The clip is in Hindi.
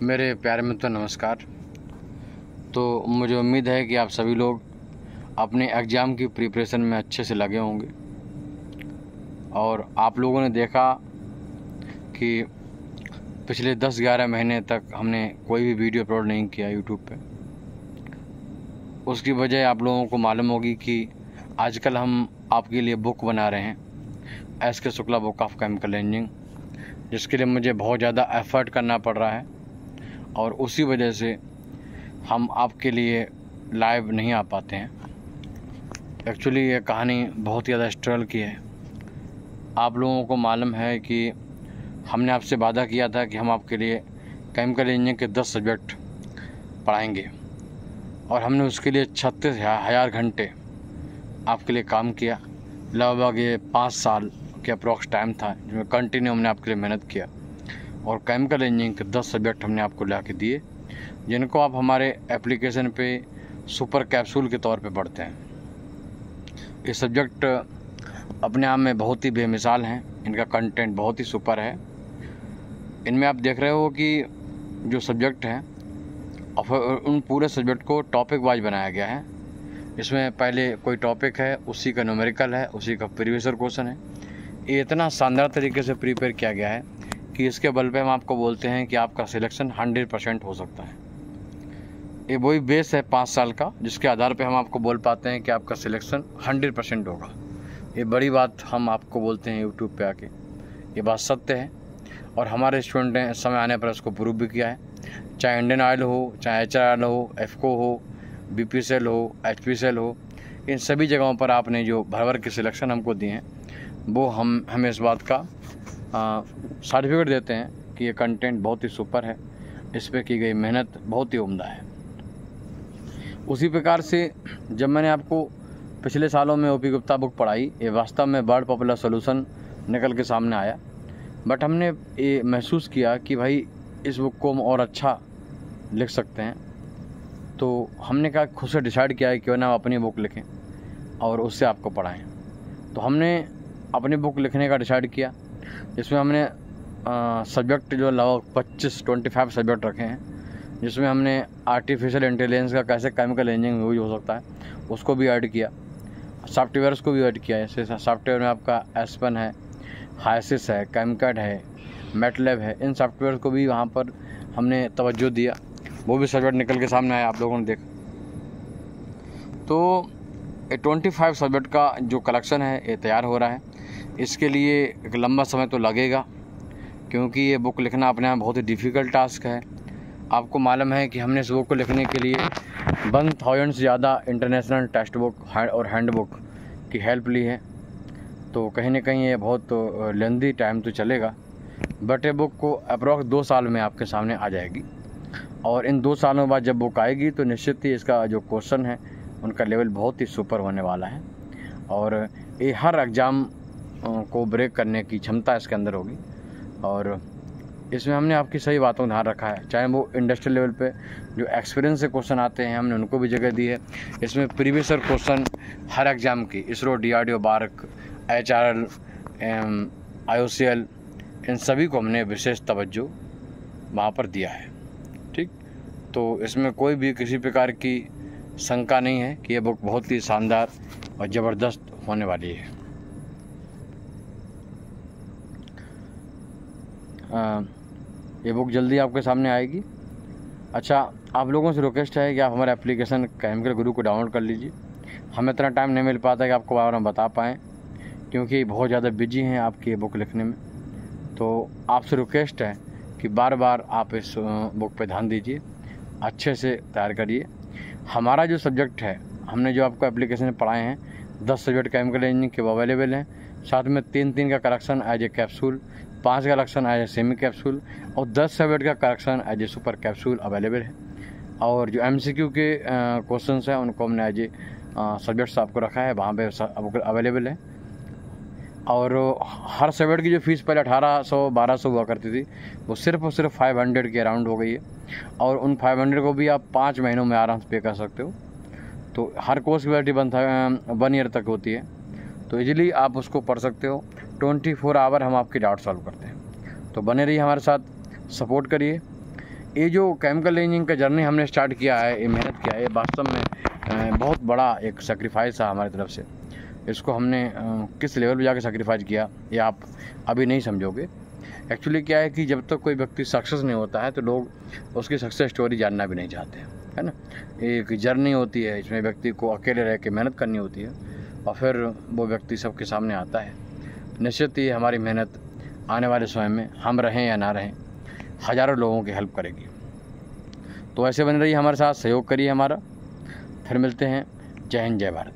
मेरे प्यारे मित्रों नमस्कार। तो मुझे उम्मीद है कि आप सभी लोग अपने एग्ज़ाम की प्रिपरेशन में अच्छे से लगे होंगे और आप लोगों ने देखा कि पिछले 10-11 महीने तक हमने कोई भी वीडियो अपलोड नहीं किया यूट्यूब पे। उसकी वजह आप लोगों को मालूम होगी कि आजकल हम आपके लिए बुक बना रहे हैं, SK. Shukla book of chemical engineering, जिसके लिए मुझे बहुत ज़्यादा एफ़र्ट करना पड़ रहा है और उसी वजह से हम आपके लिए लाइव नहीं आ पाते हैं। एक्चुअली ये कहानी बहुत ही ज़्यादा स्ट्रगल की है। आप लोगों को मालूम है कि हमने आपसे वादा किया था कि हम आपके लिए केमिकल इंजीनियरिंग के 10 सब्जेक्ट पढ़ाएंगे और हमने उसके लिए 36,000 घंटे आपके लिए काम किया। लगभग ये 5 साल के अप्रॉक्स टाइम था जिसमें कंटिन्यू हमने आपके लिए मेहनत किया और केमिकल इंजीनियरिंग के 10 सब्जेक्ट हमने आपको ला के दिए, जिनको आप हमारे एप्लीकेशन पे सुपर कैप्सूल के तौर पे पढ़ते हैं। ये सब्जेक्ट अपने आप में बहुत ही बेमिसाल हैं, इनका कंटेंट बहुत ही सुपर है। इनमें आप देख रहे हो कि जो सब्जेक्ट हैं उन पूरे सब्जेक्ट को टॉपिक वाइज बनाया गया है। इसमें पहले कोई टॉपिक है, उसी का न्यूमेरिकल है, उसी का प्रीवियस ईयर क्वेश्चन है। ये इतना शानदार तरीके से प्रिपेयर किया गया है कि इसके बल पे हम आपको बोलते हैं कि आपका सिलेक्शन 100% हो सकता है। ये वही बेस है 5 साल का, जिसके आधार पे हम आपको बोल पाते हैं कि आपका सिलेक्शन 100% होगा। ये बड़ी बात हम आपको बोलते हैं यूट्यूब पे आके, ये बात सत्य है और हमारे स्टूडेंट ने समय आने पर इसको प्रूव भी किया है। चाहे इंडियन ऑयल हो, चाहे HR हो, एफको हो, BPCL हो, HPCL हो, इन सभी जगहों पर आपने जो भर के सिलेक्शन हमको दिए हैं वो हमें इस बात का सर्टिफिकेट देते हैं कि ये कंटेंट बहुत ही सुपर है, इस पर की गई मेहनत बहुत ही उम्दा है। उसी प्रकार से जब मैंने आपको पिछले सालों में OP गुप्ता बुक पढ़ाई, ये वास्तव में वर्ड पॉपुलर सॉल्यूशन निकल के सामने आया, बट हमने ये महसूस किया कि भाई इस बुक को हम और अच्छा लिख सकते हैं। तो हमने कहा खुद से डिसाइड किया है क्यों ना अपनी बुक लिखें और उससे आपको पढ़ाएं। तो हमने अपनी बुक लिखने का डिसाइड किया, जिसमें हमने सब्जेक्ट जो लगभग 25 सब्जेक्ट रखे हैं, जिसमें हमने आर्टिफिशियल इंटेलिजेंस का कैसे केमिकल इंजीनियरिंग यूज हो सकता है उसको भी ऐड किया, सॉफ्टवेयर्स को भी ऐड किया है। जैसे सॉफ्टवेयर में आपका एस्पेन है, हाइसिस है, केमकैड है, मैटलैब है, इन सॉफ्टवेयर को भी वहाँ पर हमने तवज्जो दिया। वो भी सब्जेक्ट निकल के सामने आया, आप लोगों ने देखा। तो 25 सब्जेक्ट का जो कलेक्शन है ये तैयार हो रहा है। इसके लिए एक लंबा समय तो लगेगा, क्योंकि ये बुक लिखना अपने आप बहुत ही डिफ़िकल्ट टास्क है। आपको मालूम है कि हमने इस बुक को लिखने के लिए 1000 से ज़्यादा इंटरनेशनल टेक्स्ट बुक और हैंड बुक की हेल्प ली है। तो कहीं ना कहीं ये बहुत लेंदी टाइम तो चलेगा, बट ये बुक को अप्रॉक्स 2 साल में आपके सामने आ जाएगी और इन 2 सालों बाद जब बुक आएगी तो निश्चित ही इसका जो क्वेश्चन है उनका लेवल बहुत ही सुपर होने वाला है और ये हर एग्ज़ाम को ब्रेक करने की क्षमता इसके अंदर होगी। और इसमें हमने आपकी सही बातों का ध्यान रखा है, चाहे वो इंडस्ट्रियल लेवल पे जो एक्सपीरियंस से क्वेश्चन आते हैं हमने उनको भी जगह दी है। इसमें प्रीवियस ईयर क्वेश्चन हर एग्ज़ाम की, ISRO, DRDO, BARC, HRL, IOCL, इन सभी को हमने विशेष तवज्जो वहाँ पर दिया है। ठीक, तो इसमें कोई भी किसी प्रकार की शंका नहीं है कि यह बुक बहुत ही शानदार और ज़बरदस्त होने वाली है। ये बुक जल्दी आपके सामने आएगी। अच्छा, आप लोगों से रिक्वेस्ट है कि आप हमारे एप्लीकेशन केमिकल गुरु को डाउनलोड कर लीजिए। हमें इतना टाइम नहीं मिल पाता कि आपको बार बार बता पाएँ, क्योंकि बहुत ज़्यादा बिजी हैं आपकी ये बुक लिखने में। तो आपसे रिक्वेस्ट है कि बार बार आप इस बुक पे ध्यान दीजिए, अच्छे से तैयार करिए। हमारा जो सब्जेक्ट है, हमने जो आपको एप्लीकेशन में पढ़ाए हैं, 10 सब्जेक्ट केमिकल इंजीनियरिंग के वो अवेलेबल हैं। साथ में 3 का करेक्शन एज ए कैप्सूल, 5 का correction as a semi capsule और 10 सब्जेक्ट का correction as a super capsule available है। और जो MCQ के क्वेश्चन हैं उनको हमने एज ए सब्जेक्ट्स आपको रखा है, वहाँ पे अवेलेबल है। और हर सब्जेक्ट की जो फ़ीस पहले 1800-1200 हुआ करती थी, वो सिर्फ और सिर्फ 500 के अराउंड हो गई है और उन 500 को भी आप 5 महीनों में आराम से पे कर सकते हो। तो हर कोर्स की वैलिडिटी 1 ईयर तक होती है, तो इजीली आप उसको पढ़ सकते हो। 24 आवर हम आपकी डाउट सॉल्व करते हैं। तो बने रहिए हमारे साथ, सपोर्ट करिए। ये जो केमिकल इंजीनियरिंग का जर्नी हमने स्टार्ट किया है, ये मेहनत किया है, ये वास्तव में बहुत बड़ा एक सेक्रीफाइस है हमारी तरफ से। इसको हमने किस लेवल पे जाके सेक्रीफाइस किया ये आप अभी नहीं समझोगे। एक्चुअली क्या है कि जब तक कोई व्यक्ति सक्सेस नहीं होता है तो लोग उसकी सक्सेस स्टोरी जानना भी नहीं चाहते हैं, है ना। एक जर्नी होती है, इसमें व्यक्ति को अकेले रह के मेहनत करनी होती है और फिर वो व्यक्ति सबके सामने आता है। निश्चित ही हमारी मेहनत आने वाले समय में, हम रहें या ना रहें, हज़ारों लोगों की हेल्प करेगी। तो ऐसे बने रहिए हमारे साथ, सहयोग करिए हमारा। फिर मिलते हैं। जय हिंद, जय भारत।